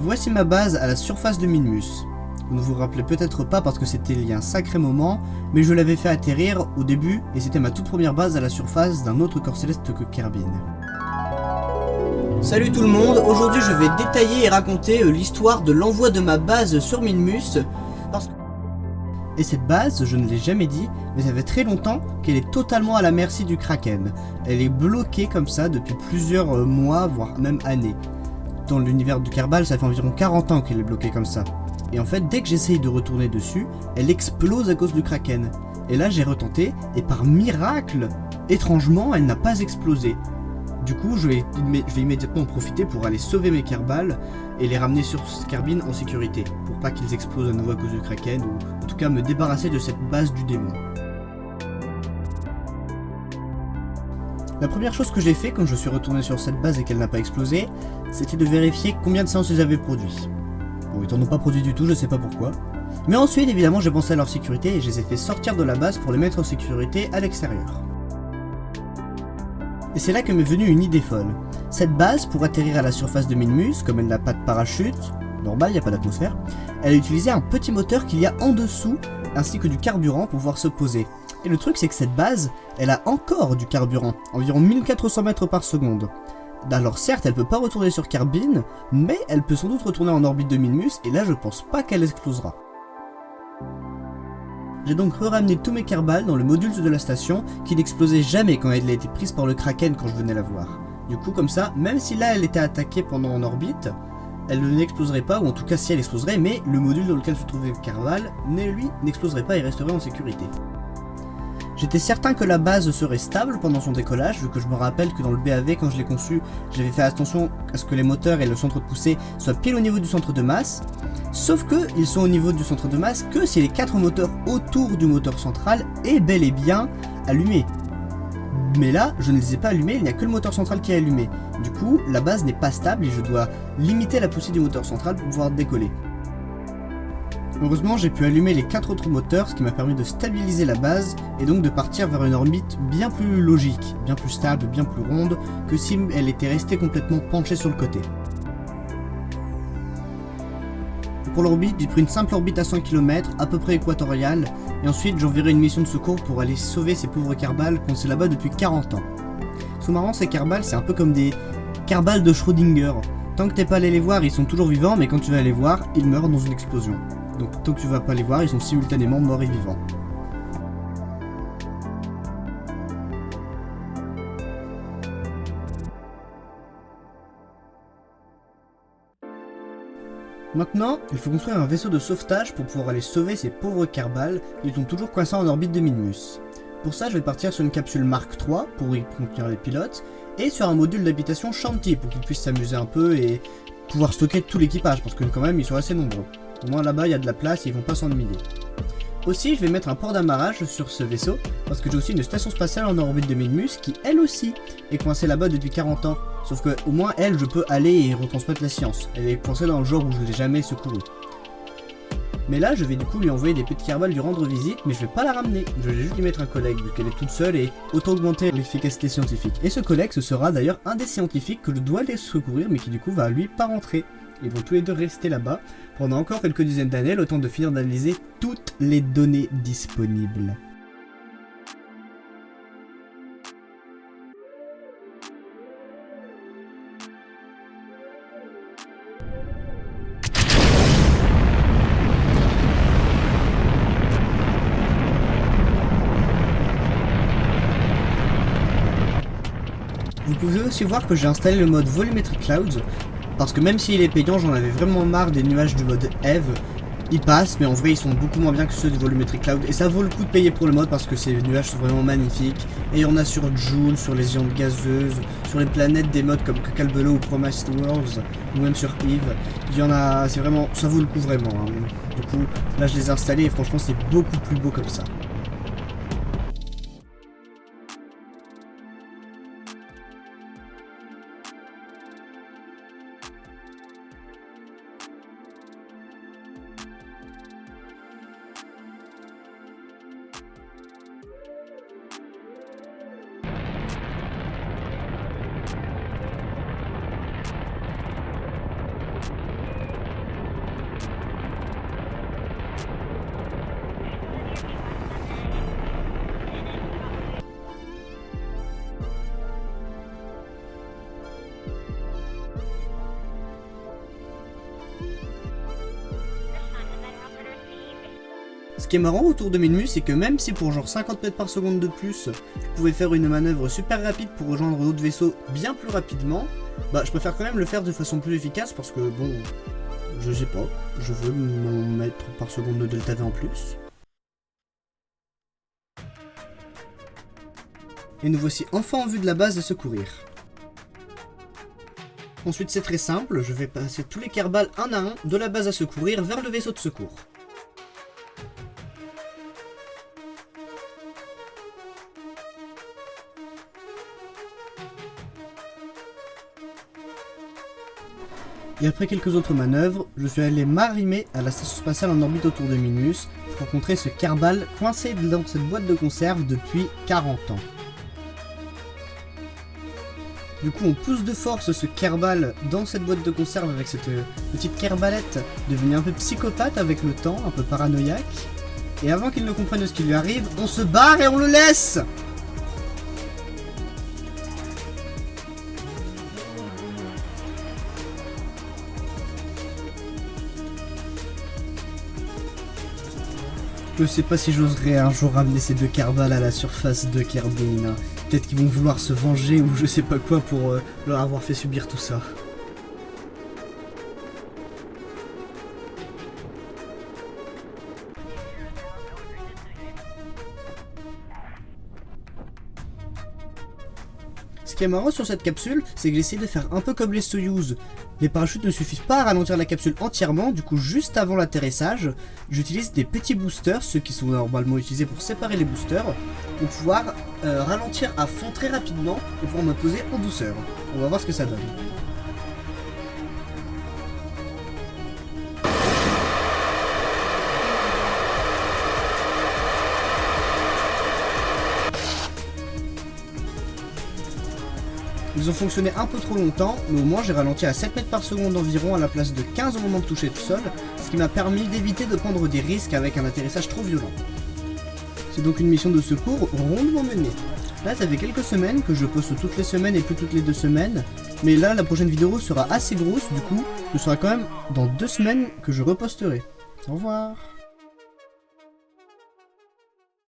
Voici ma base à la surface de Minmus. Vous ne vous rappelez peut-être pas parce que c'était il y a un sacré moment, mais je l'avais fait atterrir au début et c'était ma toute première base à la surface d'un autre corps céleste que Kerbin. Salut tout le monde, aujourd'hui je vais détailler et raconter l'histoire de l'envoi de ma base sur Minmus. Et cette base, je ne l'ai jamais dit, mais ça fait très longtemps qu'elle est totalement à la merci du Kraken. Elle est bloquée comme ça depuis plusieurs mois, voire même années. Dans l'univers du Kerbal, ça fait environ 40 ans qu'elle est bloquée comme ça. Et en fait, dès que j'essaye de retourner dessus, elle explose à cause du Kraken. Et là, j'ai retenté, et par miracle, étrangement, elle n'a pas explosé. Du coup, je vais immédiatement en profiter pour aller sauver mes Kerbal et les ramener sur Kerbin en sécurité, pour pas qu'ils explosent à nouveau à cause du Kraken, ou en tout cas me débarrasser de cette base du démon. La première chose que j'ai fait quand je suis retourné sur cette base et qu'elle n'a pas explosé, c'était de vérifier combien de séances ils avaient produit. Bon, ils n'en ont pas produit du tout, je sais pas pourquoi. Mais ensuite, évidemment, j'ai pensé à leur sécurité et je les ai fait sortir de la base pour les mettre en sécurité à l'extérieur. Et c'est là que m'est venue une idée folle. Cette base, pour atterrir à la surface de Minmus, comme elle n'a pas de parachute, normal, il n'y a pas d'atmosphère, elle a utilisé un petit moteur qu'il y a en dessous, ainsi que du carburant pour pouvoir se poser. Et le truc, c'est que cette base, elle a encore du carburant, environ 1400 mètres par seconde. Alors certes, elle peut pas retourner sur Kerbin, mais elle peut sans doute retourner en orbite de Minmus, et là je pense pas qu'elle explosera. J'ai donc ramené tous mes Kerbal dans le module de la station, qui n'explosait jamais quand elle a été prise par le Kraken quand je venais la voir. Du coup comme ça, même si là elle était attaquée pendant en orbite, elle n'exploserait pas, ou en tout cas si elle exploserait, mais le module dans lequel se trouvait le Kerbal, lui, n'exploserait pas et resterait en sécurité. J'étais certain que la base serait stable pendant son décollage, vu que je me rappelle que dans le BAV, quand je l'ai conçu, j'avais fait attention à ce que les moteurs et le centre de poussée soient pile au niveau du centre de masse, sauf que ils sont au niveau du centre de masse que si les 4 moteurs autour du moteur central est bel et bien allumés. Mais là, je ne les ai pas allumés, il n'y a que le moteur central qui est allumé. Du coup, la base n'est pas stable et je dois limiter la poussée du moteur central pour pouvoir décoller. Heureusement, j'ai pu allumer les 4 autres moteurs, ce qui m'a permis de stabiliser la base et donc de partir vers une orbite bien plus logique, bien plus stable, bien plus ronde que si elle était restée complètement penchée sur le côté. Pour l'orbite, j'ai pris une simple orbite à 100 km, à peu près équatoriale, et ensuite j'enverrai une mission de secours pour aller sauver ces pauvres Kerbal coincés là-bas depuis 40 ans. Sous-marrant, ces Kerbal, c'est un peu comme des Kerbal de Schrödinger. Tant que t'es pas allé les voir, ils sont toujours vivants, mais quand tu vas les voir, ils meurent dans une explosion. Donc tant que tu vas pas les voir, ils sont simultanément morts et vivants. Maintenant, il faut construire un vaisseau de sauvetage pour pouvoir aller sauver ces pauvres Kerbal qui sont toujours coincés en orbite de Minmus. Pour ça, je vais partir sur une capsule Mark III pour y contenir les pilotes, et sur un module d'habitation Shanty pour qu'ils puissent s'amuser un peu et pouvoir stocker tout l'équipage, parce que quand même ils sont assez nombreux. Au moins là-bas il y a de la place et ils vont pas s'ennuyer. Aussi je vais mettre un port d'amarrage sur ce vaisseau, parce que j'ai aussi une station spatiale en orbite de Minmus qui elle aussi est coincée là-bas depuis 40 ans. Sauf que au moins elle je peux aller et retransmettre la science. Elle est coincée dans le genre où je l'ai jamais secourue. Mais là je vais du coup lui envoyer des petits Kerbal lui rendre visite, mais je vais pas la ramener. Je vais juste lui mettre un collègue vu qu'elle est toute seule et autant augmenter l'efficacité scientifique. Et ce collègue ce sera d'ailleurs un des scientifiques que je dois les secourir mais qui du coup va lui pas rentrer. Ils vont tous les deux rester là-bas pendant encore quelques dizaines d'années, le temps de finir d'analyser toutes les données disponibles. Vous pouvez aussi voir que j'ai installé le mode Volumetric Clouds, parce que même s'il est payant, j'en avais vraiment marre des nuages du mode Eve. Ils passent, mais en vrai ils sont beaucoup moins bien que ceux du Volumetric Cloud, et ça vaut le coup de payer pour le mode parce que ces nuages sont vraiment magnifiques. Et il y en a sur Joule, sur les géantes gazeuses, sur les planètes des modes comme Calbelo ou Promised Worlds, ou même sur Eve. Il y en a, c'est vraiment, ça vaut le coup vraiment. Hein. Du coup, là je les ai installés et franchement c'est beaucoup plus beau comme ça. Ce qui est marrant autour de Minmus, c'est que même si pour genre 50 mètres par seconde de plus, je pouvais faire une manœuvre super rapide pour rejoindre l'autre vaisseau bien plus rapidement, bah je préfère quand même le faire de façon plus efficace parce que bon, je sais pas, je veux mon mètre par seconde de delta V en plus. Et nous voici enfin en vue de la base à secourir. Ensuite c'est très simple, je vais passer tous les Kerbals un à un de la base à secourir vers le vaisseau de secours. Et après quelques autres manœuvres, je suis allé m'arrimer à la station spatiale en orbite autour de Minmus pour rencontrer ce Kerbal coincé dans cette boîte de conserve depuis 40 ans. Du coup on pousse de force ce Kerbal dans cette boîte de conserve avec cette petite Kerbalette devenue un peu psychopathe avec le temps, un peu paranoïaque. Et avant qu'il ne comprenne ce qui lui arrive, on se barre et on le laisse! Je sais pas si j'oserais un jour ramener ces deux Kerbals à la surface de Kerbin. Peut-être qu'ils vont vouloir se venger ou je sais pas quoi pour leur avoir fait subir tout ça. Ce qui est marrant sur cette capsule, c'est que j'ai essayé de faire un peu comme les Soyouz. Les parachutes ne suffisent pas à ralentir la capsule entièrement, du coup juste avant l'atterrissage, j'utilise des petits boosters, ceux qui sont normalement utilisés pour séparer les boosters, pour pouvoir ralentir à fond très rapidement et pouvoir me poser en douceur. On va voir ce que ça donne. Ils ont fonctionné un peu trop longtemps, mais au moins j'ai ralenti à 7 mètres par seconde environ à la place de 15 au moment de toucher tout seul, ce qui m'a permis d'éviter de prendre des risques avec un atterrissage trop violent. C'est donc une mission de secours rondement menée. Là ça fait quelques semaines que je poste toutes les semaines et plus toutes les 2 semaines, mais là la prochaine vidéo sera assez grosse, du coup ce sera quand même dans 2 semaines que je reposterai. Au revoir.